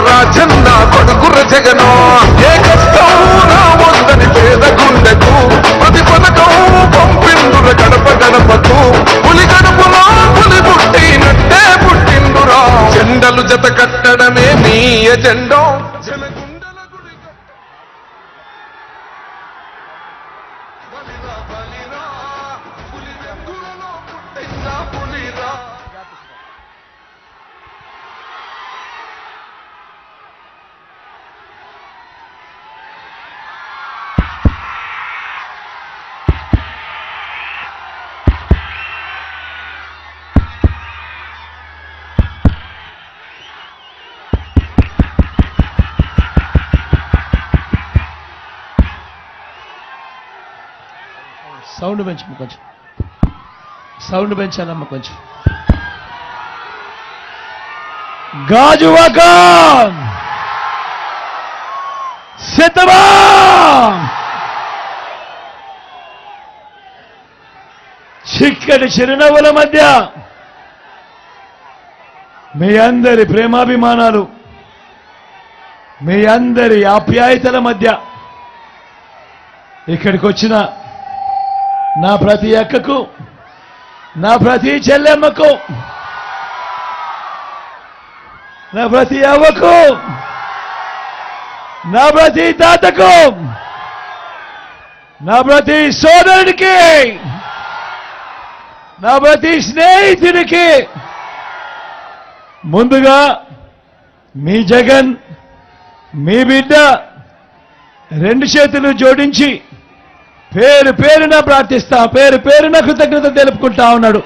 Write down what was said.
రాజన్న కొడుకుర జగను ఏ కష్టం రావద్దని పేద గుండెకు ప్రతి పథకం పంపిండుర గడప గడపకు పులి గడపలో పులి పుట్టినట్టే పుట్టిండురా జెండలు జత కట్టడమే మీ ఎజెండో సౌండ్ పెంచమ్మ కొంచెం, సౌండ్ పెంచాలమ్మ కొంచెం. గాజువాక సిద్ధమా? చిక్కటి చిరునవ్వుల మధ్య మీ అందరి ప్రేమాభిమానాలు, మీ అందరి ఆప్యాయతల మధ్య ఇక్కడికి వచ్చిన నా ప్రతి అక్కకు, నా ప్రతి చెల్లెమ్మకు, నా ప్రతి అవ్వకు, నా ప్రతి తాతకు, నా ప్రతి సోదరుడికి, నా ప్రతి స్నేహితుడికి ముందుగా మీ జగన్, మీ బిడ్డ రెండు చేతులు జోడించి పేరు పేరున ప్రార్థిస్తా, పేరు పేరున కృతజ్ఞత తెలుపుకుంటా ఉన్నాడు.